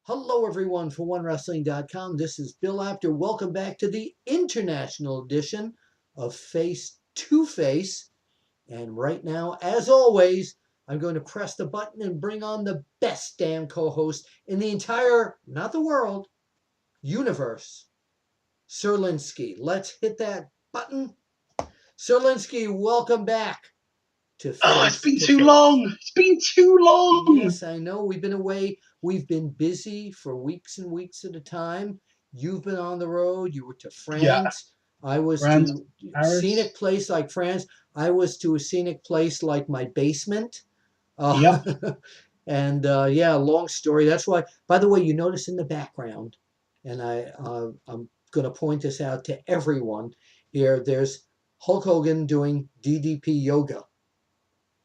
Hello, everyone, for OneWrestling.com. This is Bill Apter. Welcome back to the international edition of Face-to-Face. And right now, as always, I'm going to press the button and bring on the best damn co-host in the entire, not the world, universe, Sir Lynskey. Let's hit that button. Sir Lynskey, welcome back to Oh, it's been Face-to-Face. too long. It's been too long. Yes, I know. We've been away. We've been busy for weeks and weeks at a time. You've been on the road. You were to Yeah, France. I was France, to a Paris. scenic place like France. I was to a scenic place like my basement. Yep. And yeah, long story. That's why, by the way, you notice in the background, and I'm going to point this out to everyone here, there's Hulk Hogan doing DDP yoga.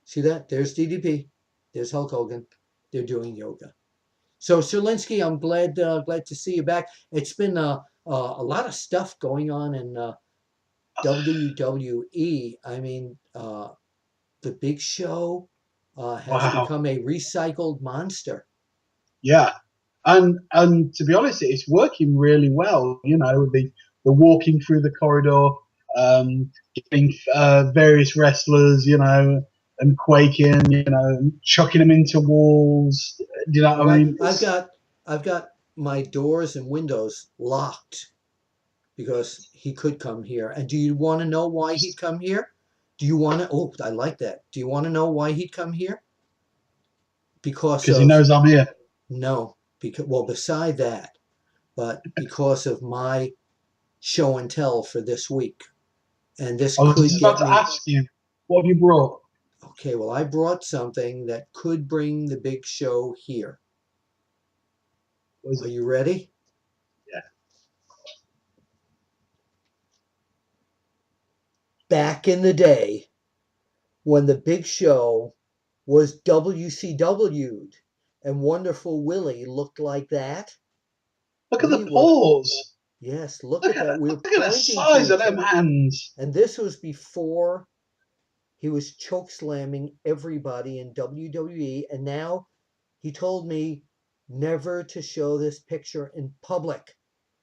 See that? There's DDP. There's Hulk Hogan. They're doing yoga. So, Sir Lynskey, I'm glad to see you back. It's been a lot of stuff going on in WWE. I mean, the Big Show has Wow. become a recycled monster. Yeah. And to be honest, it's working really well. You know, the walking through the corridor, getting various wrestlers, and quaking, chucking them into walls. Do you know All what I right, mean? I've got my doors and windows locked because he could come here. And do you want to know why he'd come here? Do you want to? Oh, I like that. Do you want to know why he'd come here? Because Because he of knows I'm here. no, because well, beside that, but because of my show and tell for this week, and this I was could just about get to me. ask you, what have you brought? Okay, well, I brought something that could bring the Big Show here. What is Are it? you ready? Yeah. Back in the day, when the Big Show was WCW'd and Wonderful Willie looked like that, Look at we the were, paws. yes, look Look at at that. that. We were Look at the pointing to size of each them other. hands. And this was before he was choke slamming everybody in WWE. And now he told me never to show this picture in public.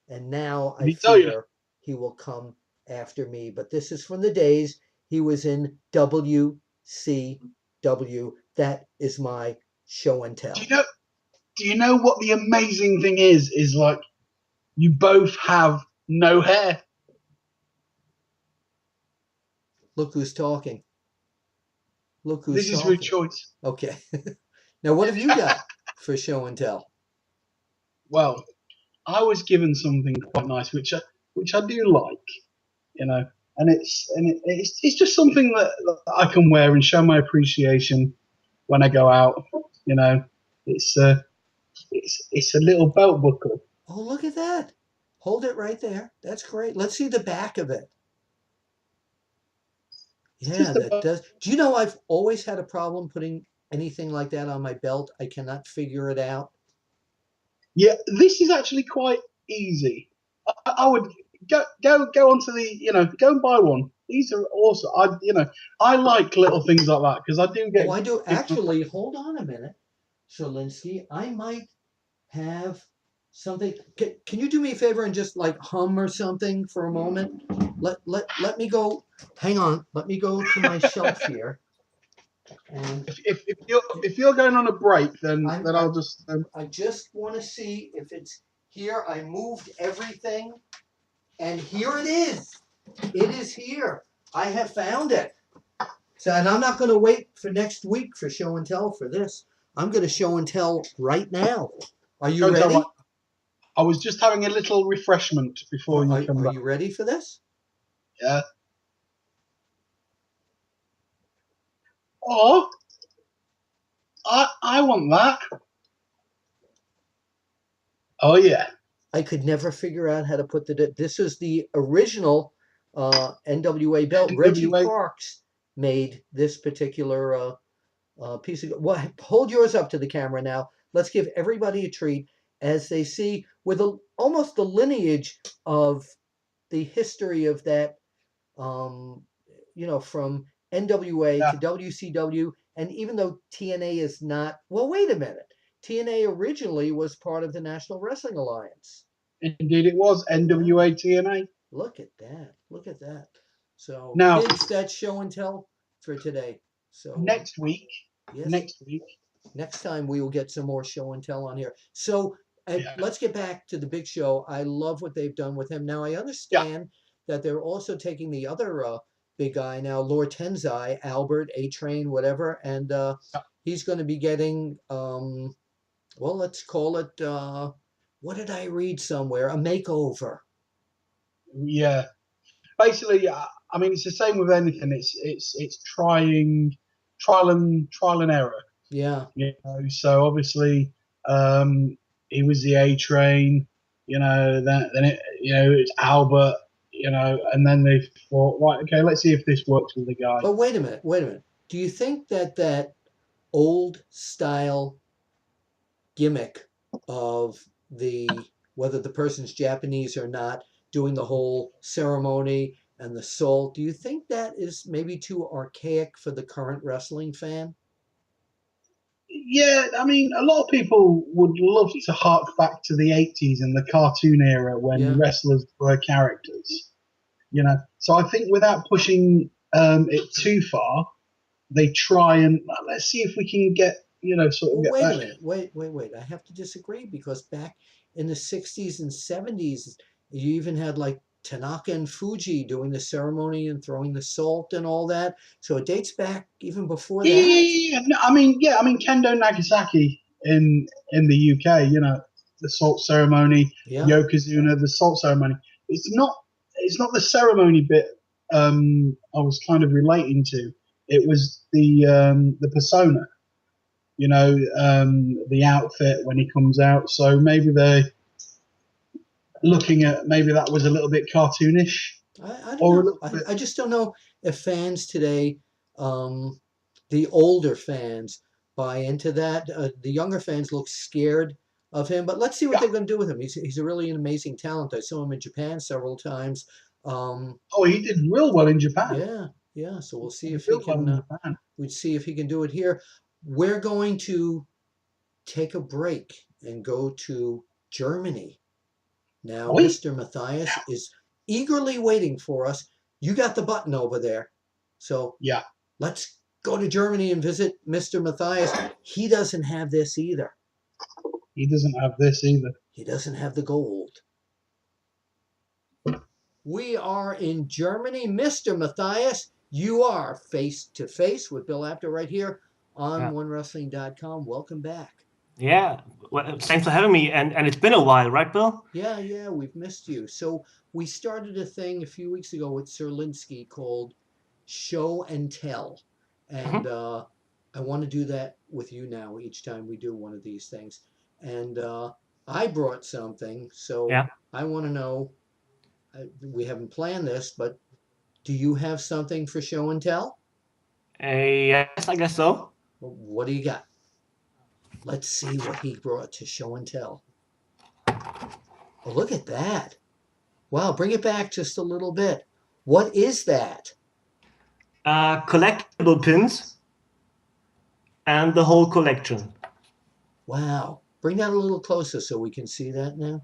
And now Did I he tell you? fear he will come after me. But this is from the days he was in WCW. That is my show and Do you tell. know? Do you know what the amazing thing is? Is like you both have no hair. Look who's talking. Look who's This is your talking. choice. Okay. Now, what have you got for show and tell? Well, I was given something quite nice, which I do like, you know, and it's just something that I can wear and show my appreciation when I go out. You know, it's it's a little belt buckle. Oh, look at that. Hold it right there. That's great. Let's see the back of it. It's Yeah, just that about does. Do you know I've always had a problem putting anything like that on my belt? I cannot figure it out. Yeah, this is actually quite easy. I would go onto the go and buy one. These are awesome. I like little things like that because I do Oh, get I do. given. Actually, hold on a minute, Sherlinsky. I might have something. Can you do me a favor and just like hum or something for a moment? Let me go. Hang on. Let me go to my shelf here. And If you're going on a break, then I'm, then I I'll just I just want to see if it's here. I moved everything, and here it is. It is here. I have found it. So, and I'm not going to wait for next week for show and tell for this. I'm going to show and tell right now. Are you go and tell my. ready? I was just having a little refreshment before you come Are back. you ready for this? Yeah. Oh, I want that. Oh yeah. I could never figure out how to put the. This is the original NWA belt. Reggie NWA. Parks made this particular piece of. Well, hold yours up to the camera now. Let's give everybody a treat as they see with almost the lineage of the history of that. Um, from NWA Yeah. to WCW, and even though TNA is not. Well, wait a minute. TNA originally was part of the National Wrestling Alliance. Indeed, it was NWA TNA. Look at that. Look at that. So, Now, kids, that's show and tell for today. So, next week, yes, next time we will get some more show and tell on here. So, yeah. let's get back to the Big Show. I love what they've done with him. Now, I understand that they're also taking the other big guy now, Lord Tensai, Albert, A-Train, whatever, and he's going to be getting, well, let's call it, what did I read somewhere? A makeover. Yeah. Basically, I mean, it's the same with anything. It's trial and error. Yeah. You know, so obviously, he was the A-Train. You know, then it's Albert. You know, and then they thought, right, okay, let's see if this works with the guy. But wait a minute. Do you think that old style gimmick of whether the person's Japanese or not, doing the whole ceremony and the salt, do you think that is maybe too archaic for the current wrestling fan? Yeah, I mean, a lot of people would love to hark back to the 80s and the cartoon era when wrestlers were characters. You know, so I think without pushing it too far, they try and let's see if we can get, sort of get Wait that. a minute. Wait. I have to disagree because back in the 60s and 70s, you even had like Tanaka and Fuji doing the ceremony and throwing the salt and all that. So it dates back even before that. Yeah. No, I mean, Kendo Nagasaki in the UK, the salt ceremony, Yokozuna, the salt ceremony. It's not the ceremony bit I was kind of relating to. It was the persona, the outfit when he comes out. So maybe they're looking at maybe that was a little bit cartoonish. I don't know. I just don't know if fans today, the older fans, buy into that. The younger fans look scared of him, but let's see what they're going to do with him. He's a really an amazing talent. I saw him in Japan several times. He did real well in Japan. Yeah. So we'll see if he can. We'd see if he can do it here. We're going to take a break and go to Germany. Now, Mister Matthias is eagerly waiting for us. You got the button over there. So let's go to Germany and visit Mister Matthias. He doesn't have this either. He doesn't have this either. He doesn't have the gold. We are in Germany. Mister Matthias, you are face to face with Bill Apter right here on OneWrestling.com. Welcome back. Yeah, well, thanks for having me. And it's been a while, right, Bill? Yeah, we've missed you. So we started a thing a few weeks ago with Sir Lynskey called Show and Tell. And I want to do that with you now each time we do one of these things. And I brought something, so I want to know, we haven't planned this, but do you have something for Show and Tell? Yes, I guess so. Well, what do you got? Let's see what he brought to Show and Tell. Oh, look at that. Wow, bring it back just a little bit. What is that? Collectible pins and the whole collection. Wow. Bring that a little closer so we can see that now.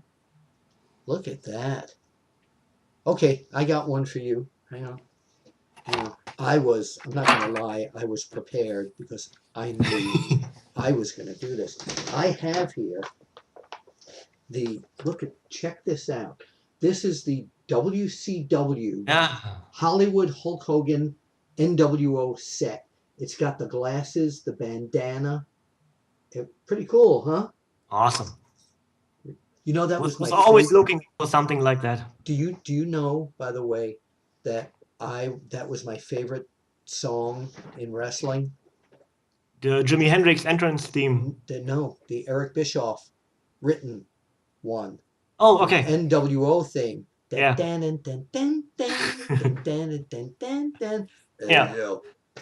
Look at that. Okay, I got one for you. Hang on. I'm not going to lie, I was prepared because I knew I was going to do this. I have here check this out. This is the WCW Hollywood Hulk Hogan NWO set. It's got the glasses, the bandana. Pretty cool, huh? Awesome. You know, that was always looking for something like that. Do you know, by the way, that was my favorite song in wrestling? The Jimi Hendrix entrance theme. The Eric Bischoff written one. Oh, okay. NWO theme. Yeah.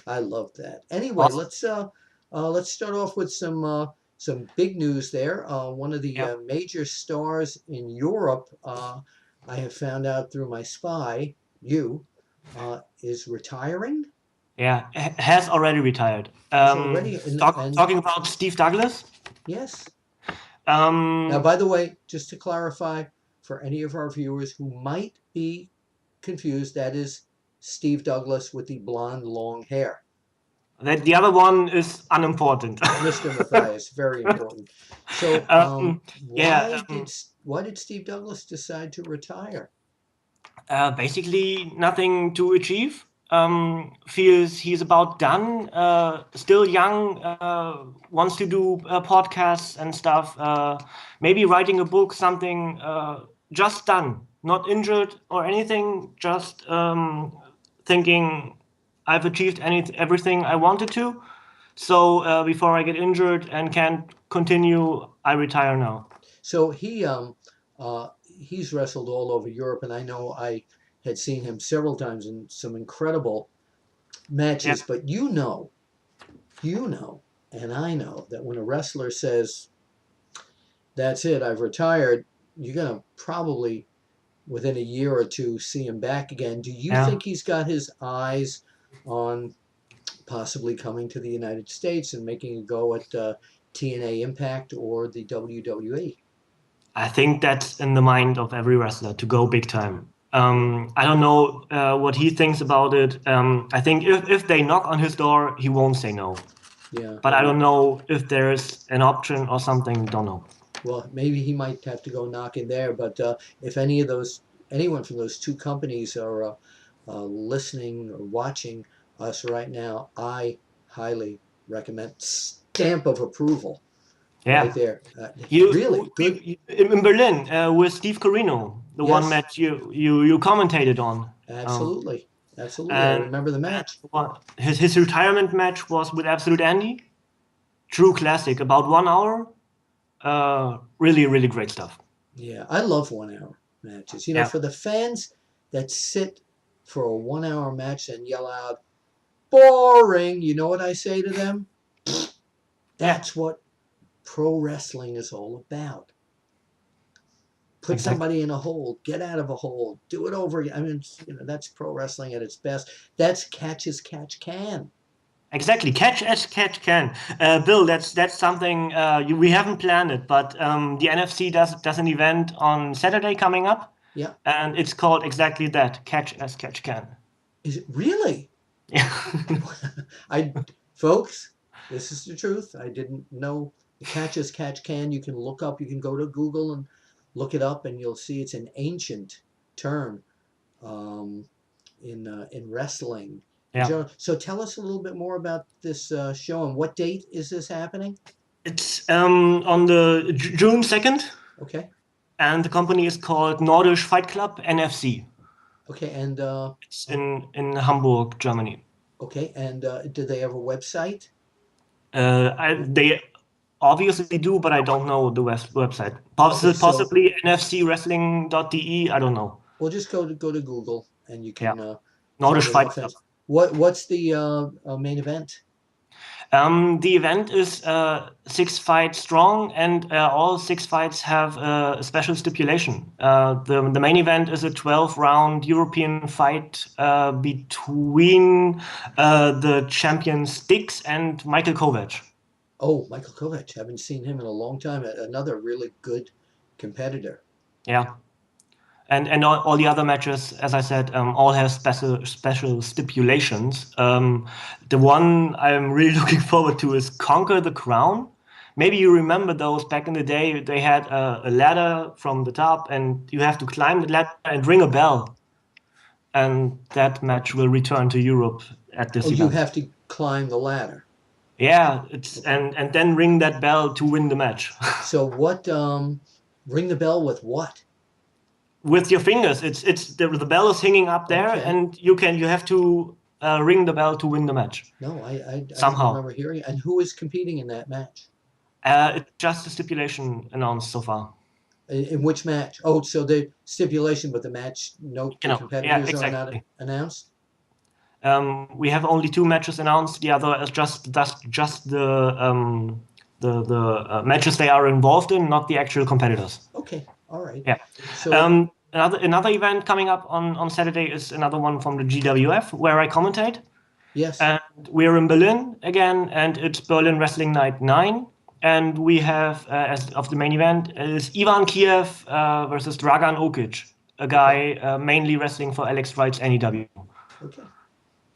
I love that. Anyway, awesome. Let's start off with some big news there. One of the major stars in Europe, I have found out through my spy, is retiring. Yeah, has already retired. Talking about Steve Douglas? Yes. Um, Now, by the way, just to clarify for any of our viewers who might be confused, that is Steve Douglas with the blonde, long hair. the other one is unimportant. Mister Matthias, very important. So, Yeah, why did Steve Douglas decide to retire? basically nothing to achieve. Feels he's about done. Still young. Wants to do podcasts and stuff. Maybe writing a book, something. Just done. Not injured or anything. Just thinking I've achieved everything I wanted to. So before I get injured and can't continue, I retire now. So he's wrestled all over Europe, and I know I had seen him several times in some incredible matches. Yeah. But you know, and I know that when a wrestler says, "That's it, I've retired," you're gonna probably within a year or two see him back again. Do you Yeah. think he's got his eyes on possibly coming to the United States and making a go at TNA Impact or the WWE? I think that's in the mind of every wrestler to go big time. I don't know what he thinks about it. I think if they knock on his door, he won't say no. Yeah. But I don't know if there's an option or something. Don't know. Well, maybe he might have to go knock in there. But if anyone from those two companies are listening or watching us right now, I highly recommend stamp of approval. Yeah. Right there. You Really good. in Berlin with Steve Corino, the one Yes. match you commentated on. Absolutely. Absolutely. I remember the match. His retirement match was with Absolute Andy. True classic, about 1 hour. Really, really great stuff. Yeah, I love 1 hour matches. You know, Yeah. for the fans that sit for a 1 hour match and yell out, boring, you know what I say to them? That's what pro wrestling is all about. Put somebody in a hold, get out of a hold, do it over again. I mean, you know, that's pro wrestling at its best. That's catch as catch can. Exactly, catch as catch can. Bill, that's something we haven't planned it, but the NFC does an event on Saturday coming up. Yeah. And it's called exactly that, catch as catch can. Is it really? Yeah. Folks, this is the truth. I didn't know catch as catch can. You can look up, you can go to Google and look it up, and you'll see it's an ancient term in wrestling. Yeah. So tell us a little bit more about this show, and what date is this happening? It's on the June 2nd. Okay. And the company is called Nordisch Fight Club NFC. Okay, and it's in Hamburg, Germany. Okay, and do they have a website? They obviously do, but I don't know the website. Possibly nfcwrestling.de. I don't know. Well, just go to Google and you can. Nordisch Fight Club. What's the main event? The event is 6 fights strong, and all 6 fights have a special stipulation. The main event is a 12-round European fight between the champion Styx and Michael Kovac. Oh, Michael Kovac. Haven't seen him in a long time. Another really good competitor. Yeah. And all the other matches, as I said, all have special stipulations. The one I'm really looking forward to is Conquer the Crown. Maybe you remember those back in the day. They had a ladder from the top, and you have to climb the ladder and ring a bell. And that match will return to Europe at this event. You have to climb the ladder. Yeah, and then ring that bell to win the match. So what? Ring the bell with what? With your fingers. It's the bell is hanging up there, okay. And you have to ring the bell to win the match. No, I somehow don't remember hearing it. And who is competing in that match? It's just a stipulation announced so far. In which match? Oh, so the stipulation, but the match, no competitors are not announced? We have only 2 matches announced. The other is just the matches they are involved in, not the actual competitors. Okay. All right. Yeah. So another event coming up on Saturday is another one from the GWF where I commentate. Yes. And we're in Berlin again, and it's Berlin Wrestling Night 9. and we have, as of the main event, is Ivan Kiev versus Dragan Okic, a guy mainly wrestling for Alex Wright's NEW. Okay.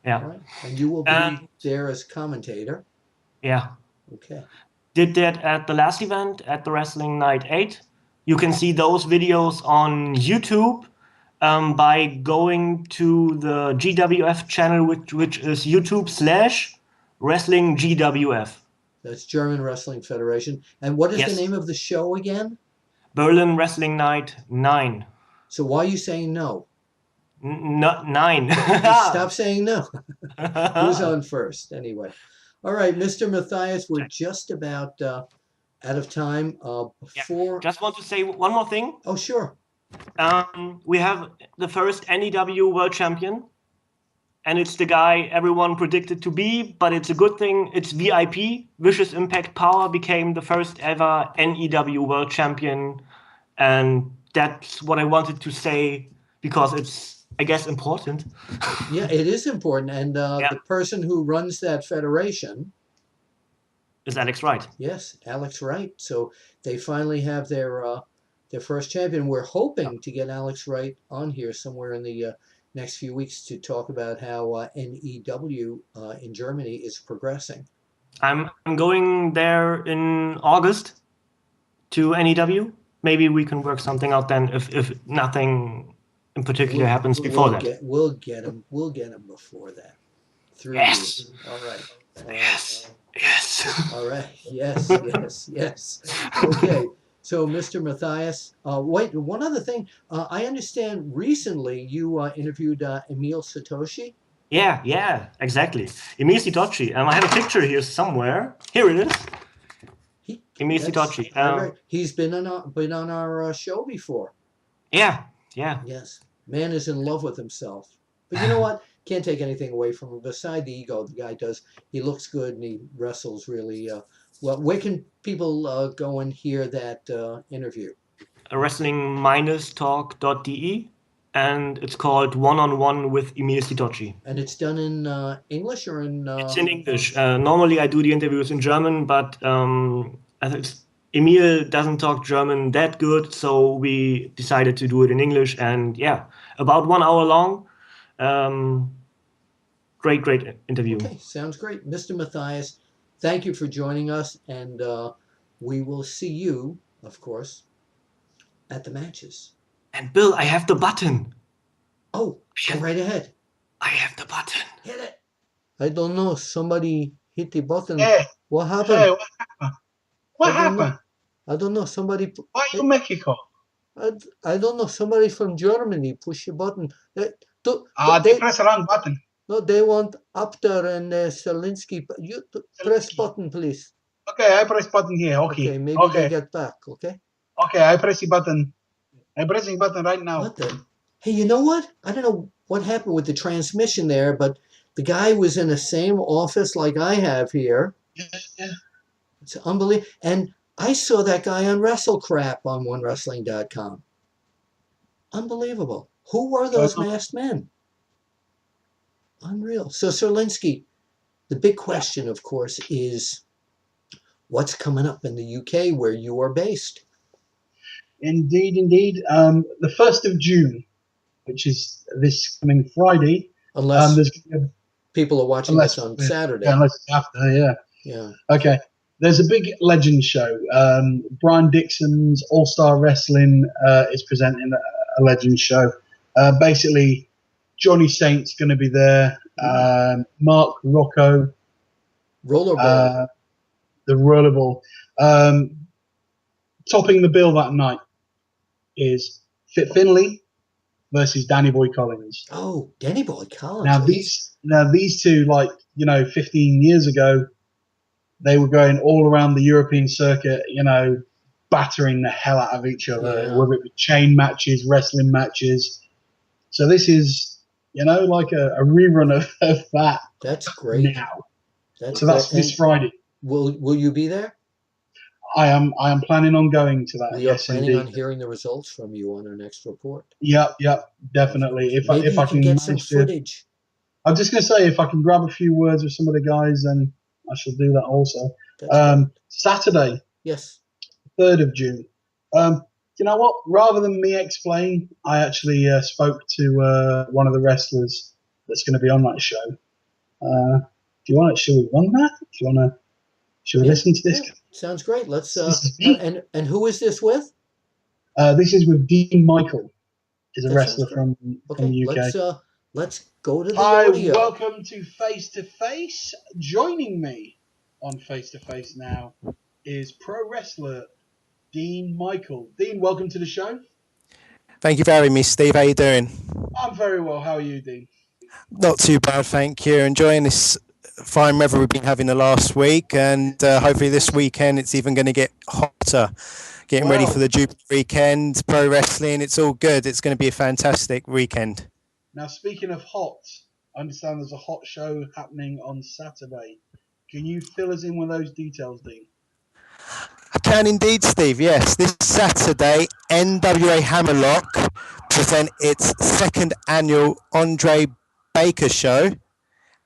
Yeah. All right. And you will be there as commentator. Yeah. Okay. Did that at the last event at the Wrestling Night 8. You can see those videos on YouTube by going to the GWF channel, which is YouTube/Wrestling GWF. That's German Wrestling Federation. And what is Yes. the name of the show again? Berlin Wrestling Night 9. So why are you saying no? Not 9. Stop saying no. Who's on first? Anyway. All right, Mr. Matthias, we're just about out of time. Before. Just want to say one more thing. Oh, sure. We have the first NEW World Champion, and it's the guy everyone predicted to be, but it's a good thing. It's VIP. Vicious Impact Power became the first ever NEW World Champion, and that's what I wanted to say because it's, I guess, important. Yeah, it is important. And the person who runs that federation is Alex Wright. Yes, Alex Wright. So they finally have their first champion. We're hoping to get Alex Wright on here somewhere in the next few weeks to talk about how NEW in Germany is progressing. I'm going there in August to NEW. Maybe we can work something out then if nothing in particular happens before that. We'll get him before that. Through yes. You. All right. Yes. Yes. All right. Yes. Yes. Okay. So, Mr. Matthias, wait, one other thing. I understand recently you interviewed Emil Satoshi. Yeah, exactly. Emil Sitochi. I have a picture here somewhere. Here it is. Emil Sitochi. He's been on our show before. Yeah. Yes. Man is in love with himself. But you know what? Can't take anything away from him. Beside the ego, the guy does. He looks good and he wrestles really well. Where can people go and hear that interview? Wrestling-talk.de, and it's called One-on-One with Emil Sitochi. And it's done in English or in? It's in English. Normally, I do the interviews in German, but Emil doesn't talk German that good, so we decided to do it in English. And yeah, about 1 hour long. Great interview. Okay, sounds great. Mr. Matthias, thank you for joining us, and we will see you, of course, at the matches. And Bill, I have the button. Oh, go right ahead. I have the button. Hit it. I don't know. Somebody hit the button. Hey. What happened? Hey, what happened? I don't know. Somebody. Why are you Mexico? I don't know. Somebody from Germany push a button. They press the wrong button. No, they want Apter and Lynskey. You press button, please. Okay, I press button here. Okay. Maybe they get back. Okay. Okay, I press the button. I'm pressing button right now. What the? Hey, you know what? I don't know what happened with the transmission there, but the guy was in the same office like I have here. Yeah. It's unbelievable. And I saw that guy on WrestleCrap on OneWrestling.com. Unbelievable. Who were those masked men? Unreal. So, Sir Lynskey, the big question, of course, is what's coming up in the UK where you are based? Indeed. The 1st of June, which is this coming Friday. Unless people are watching this on Saturday. Yeah, unless it's after, Yeah. Okay. There's a big legend show. Brian Dixon's All-Star Wrestling is presenting a legend show. Basically, Johnny Saint's going to be there. Mark Rocco. Rollerball. The Rollerball. Topping the bill that night is Fit Finlay versus Danny Boy Collins. Oh, Danny Boy Collins. Now these two, 15 years ago, they were going all around the European circuit, battering the hell out of each other, whether it be chain matches, wrestling matches. So this is, like a rerun of that. That's great. Now. That's this Friday. Will you be there? I am planning on going to that. We are planning on hearing the results from you on our next report. Yep, definitely. If I can get some footage. I'm just going to say, if I can grab a few words with some of the guys, then I shall do that also. Saturday, Yes. 3rd of June. You know what? Rather than me explain, I actually spoke to one of the wrestlers that's going to be on that show. Do you want to? Should we run that? Do you want to? Should we listen to this? Yeah. Sounds great. Let's. And who is this with? This is with Dean Michael. He's a That wrestler sounds great. from the UK. Let's go to the Hi, audio. welcome to Face to Face. Joining me on Face to Face now is pro wrestler Dean Michael. Dean, welcome to the show. Thank you for having me, Steve. How you doing? I'm very well. How are you, Dean? Not too bad, thank you. Enjoying this fine weather we've been having the last week, and hopefully this weekend it's even going to get hotter. Getting ready for the Jubilee weekend, pro wrestling. It's all good. It's going to be a fantastic weekend. Now, speaking of hot, I understand there's a hot show happening on Saturday. Can you fill us in with those details, Dean? I can indeed, Steve. Yes, this Saturday, NWA Hammerlock present its 2nd annual Andre Baker show,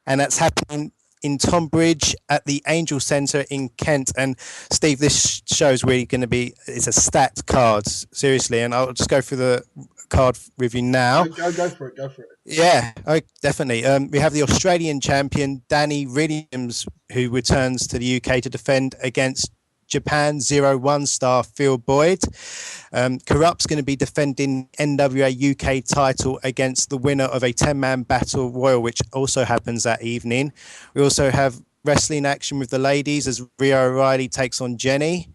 and that's happening in Tonbridge at the Angel Centre in Kent. And Steve, this show is really going to be, it's a stacked card, seriously, and I'll just go through the card with you now. Go for it. Yeah, definitely. We have the Australian champion, Danny Williams, who returns to the UK to defend against Japan 01 star Phil Boyd. Corrupt's going to be defending NWA UK title against the winner of a 10-man battle royal, which also happens that evening. We also have wrestling action with the ladies as Rhea O'Reilly takes on Jenny.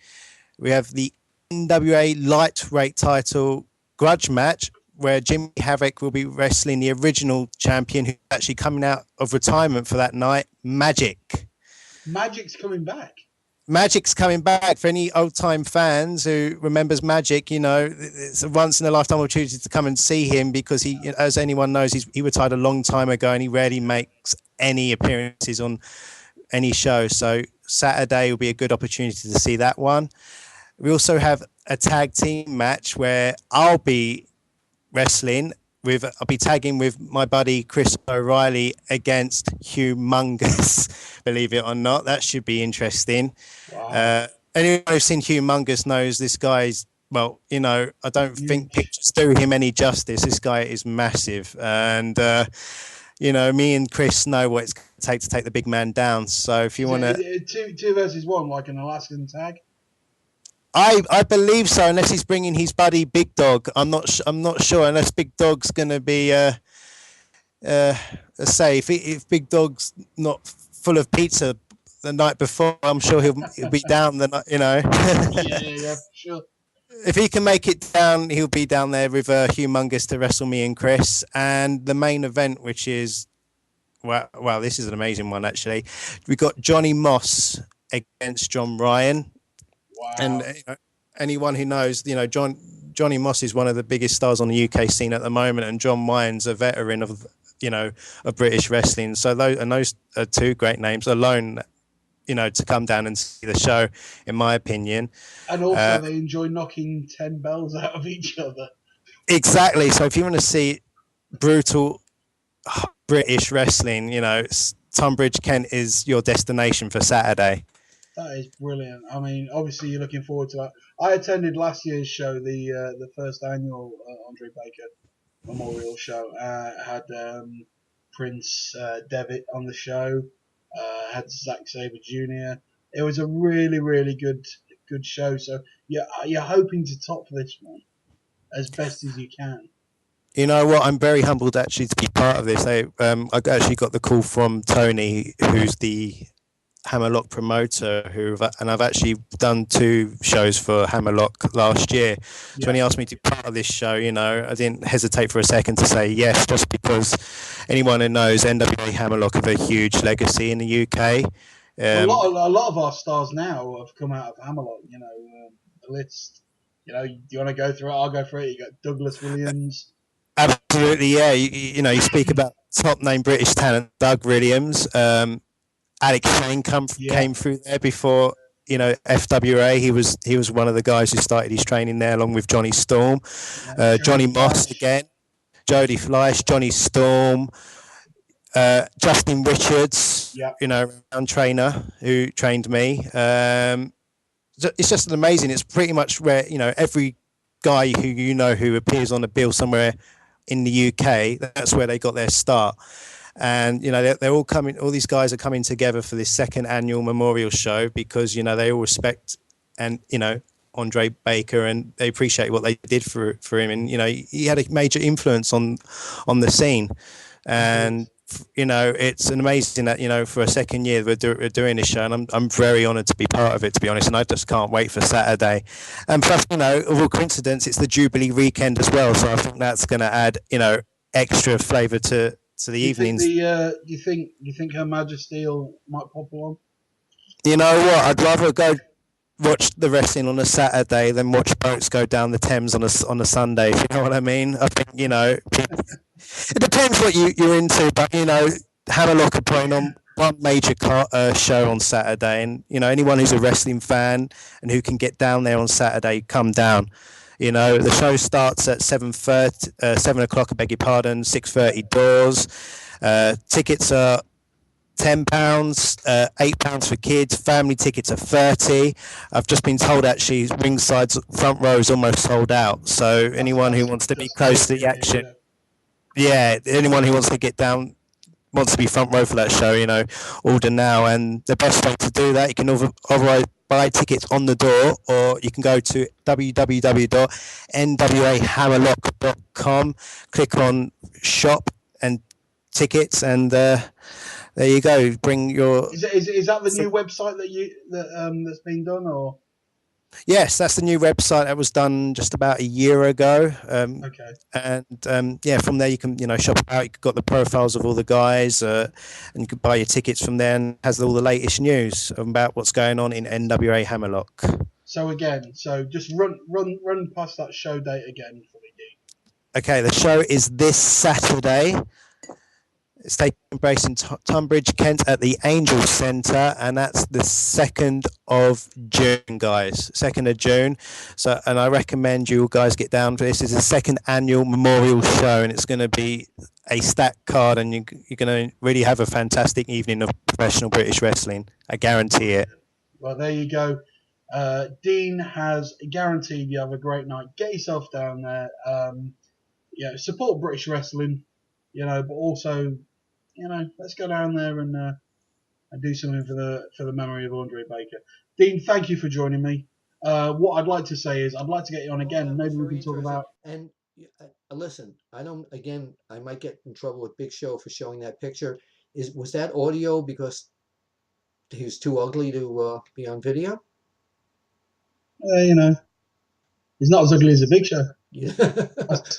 We have the NWA lightweight title grudge match where Jimmy Havoc will be wrestling the original champion who's actually coming out of retirement for that night, Magic. Magic's coming back. Magic's coming back. For any old-time fans who remembers Magic, you know, it's a once-in-a-lifetime opportunity to come and see him because he, as anyone knows, he retired a long time ago and he rarely makes any appearances on any show. So Saturday will be a good opportunity to see that one. We also have a tag team match where I'll be wrestling with, I'll be tagging with my buddy Chris O'Reilly against Humongous, believe it or not. That should be interesting. Wow. Anyone who's seen Humongous knows this guy's, well, you know, I don't think pictures do him any justice. This guy is massive. And, you know, me and Chris know what it's going to take the big man down. So if you want to... Two versus one, like an Alaskan tag? I believe so, unless he's bringing his buddy Big Dog. I'm not sure, unless Big Dog's going to be safe. If Big Dog's not full of pizza the night before, I'm sure he'll be down the night, you know. yeah, sure. If he can make it down, he'll be down there with Humongous to wrestle me and Chris. And the main event, which is, wow, this is an amazing one, actually. We've got Johnny Moss against John Ryan. Wow. And anyone who knows, you know, Johnny Moss is one of the biggest stars on the UK scene at the moment, and John Ryan's a veteran of, you know, of British wrestling. So those are two great names alone, you know, to come down and see the show, in my opinion. And also they enjoy knocking 10 bells out of each other. Exactly. So if you want to see brutal British wrestling, you know, Tonbridge, Kent is your destination for Saturday. That is brilliant. I mean, obviously you're looking forward to that. I attended last year's show, the first annual Andre Baker Memorial Show. Had Prince Devitt on the show. Had Zack Sabre Jr. It was a really, really good show. So you're hoping to top this one as best as you can. You know what? I'm very humbled actually to be part of this. I actually got the call from Tony, who's the Hammerlock promoter, and I've actually done 2 shows for Hammerlock last year. So when he asked me to be part of this show, you know, I didn't hesitate for a second to say yes, just because anyone who knows NWA Hammerlock have a huge legacy in the UK. A lot of our stars now have come out of Hammerlock. You know, the list. You know, do you want to go through it? I'll go through it. You got Douglas Williams. Absolutely, yeah. You know, you speak about top name British talent, Doug Williams. Alex Shane came through there before, you know, FWA. He was one of the guys who started his training there, along with Johnny Storm, Johnny Moss again, Jody Fleisch, Johnny Storm. Justin Richards, Yeah. renowned trainer who trained me. It's just amazing. It's pretty much where every guy who appears on a bill somewhere in the UK, that's where they got their start. And they're all coming. All these guys are coming together for this second annual memorial show because they all respect and Andre Baker, and they appreciate what they did for him. And he had a major influence on the scene. And it's an amazing that for a second year we're doing this show, and I'm very honoured to be part of it, to be honest. And I just can't wait for Saturday. And plus, of all coincidence, it's the Jubilee weekend as well, so I think that's going to add extra flavour to the evenings. Do you think Her Majesty might pop along? You know what? I'd rather go watch the wrestling on a Saturday than watch boats go down the Thames on a Sunday. If you know what I mean? I think it depends what you're into, but Hammerlock are putting on one major show on Saturday, and anyone who's a wrestling fan and who can get down there on Saturday, come down. The show starts at 7 o'clock. I beg your pardon. 6:30 doors. Tickets are £10, £8 for kids. Family tickets are £30. I've just been told actually ringside's front row is almost sold out. So anyone who wants to be close to the action, anyone who wants to get down, wants to be front row for that show, order now. And the best way to do that, you can otherwise buy tickets on the door, or you can go to www.nwahammerlock.com, click on shop and tickets, and there you go. Bring your. Is that the new website that's been done, or? Yes, that's the new website that was done just about a year ago. Okay. And from there you can shop out. You've got the profiles of all the guys, and you can buy your tickets from there, and has all the latest news about what's going on in NWA Hammerlock. So just run past that show date again for me, Dean. Okay, the show is this Saturday. It's taking place in Tunbridge, Kent, at the Angel Centre, and that's the 2nd of June, guys. 2nd of June. So, and I recommend you guys get down for this. It's the second annual memorial show, and it's going to be a stacked card, and you're going to really have a fantastic evening of professional British wrestling. I guarantee it. Well, there you go. Dean has guaranteed you have a great night. Get yourself down there. Support British wrestling, but also, let's go down there and do something for the memory of Andre Baker. Dean, thank you for joining me. What I'd like to say is I'd like to get you on again. Maybe we can talk about. And listen, I might get in trouble with Big Show for showing that picture. Was that audio because he was too ugly to be on video? He's not as ugly as a Big Show. Yeah.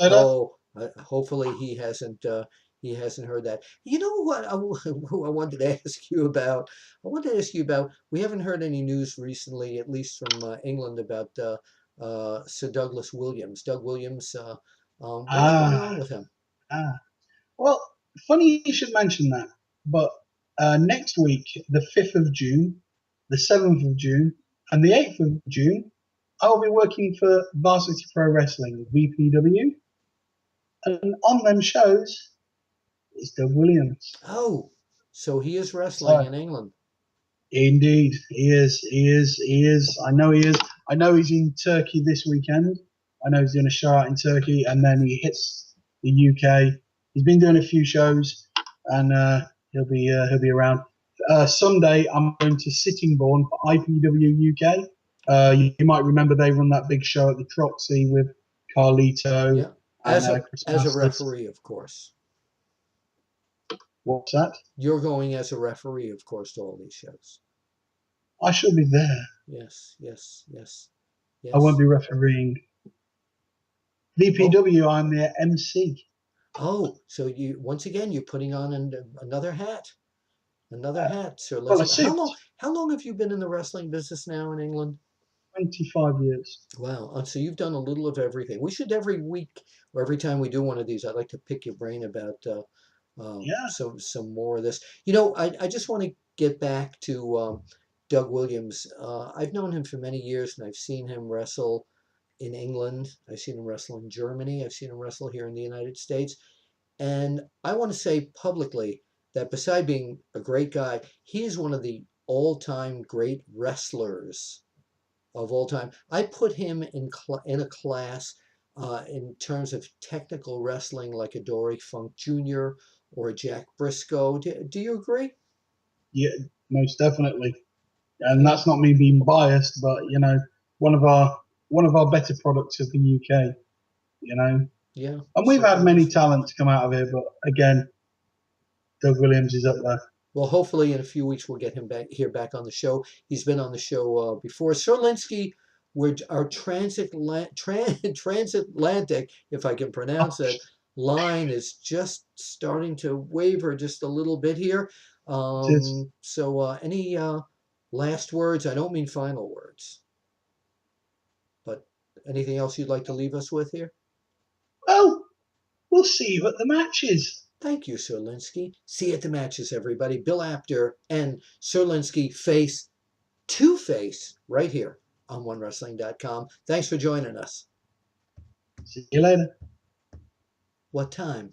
Oh, hopefully he hasn't heard that. You know what I wanted to ask you about? We haven't heard any news recently, at least from England, about Sir Douglas Williams. Doug Williams. What's going on with him? Well, funny you should mention that. But next week, the 5th of June, the 7th of June, and the 8th of June, I will be working for Varsity Pro Wrestling, VPW. And on them shows, it's Doug Williams. Oh, so he is wrestling in England. Indeed, he is. I know he is. I know he's in Turkey this weekend. I know he's doing a show out in Turkey, and then he hits the UK. He's been doing a few shows, and he'll be around. Sunday, I'm going to Sittingbourne for IPW UK. You might remember they run that big show at the Troxy with Carlito. Yeah. As a referee, of course. What's that? You're going as a referee, of course, to all these shows. I shall be there. Yes. I won't be refereeing. VPW, I'm the MC. Oh, so you're putting on another hat. So how long have you been in the wrestling business now in England? 25 years. Wow. So you've done a little of everything. We should every week or every time we do one of these, I'd like to pick your brain about some more of this. I just want to get back to Doug Williams. I've known him for many years, and I've seen him wrestle in England. I've seen him wrestle in Germany. I've seen him wrestle here in the United States. And I want to say publicly that beside being a great guy, he is one of the all-time great wrestlers of all time. I put him in a class in terms of technical wrestling, like a Dory Funk Jr. or a Jack Briscoe. Do you agree? Yeah, most definitely. And Yeah. that's not me being biased, but you know, one of our better products of the UK. You know, Yeah. and we've had certainly many is. talents come out of here, but again, Doug Williams is up there. Well, hopefully in a few weeks we'll get him back on the show. He's been on the show before. Sir Lynskey, our transatlantic, if I can pronounce it, line is just starting to waver just a little bit here. So any last words? I don't mean final words, but anything else you'd like to leave us with here? Well, we'll see you at the matches. Thank you, Sir Lynskey. See you at the matches, everybody. Bill Apter and Sir Lynskey FACE-2-FACE right here on OneWrestling.com. Thanks for joining us. See you later. What time?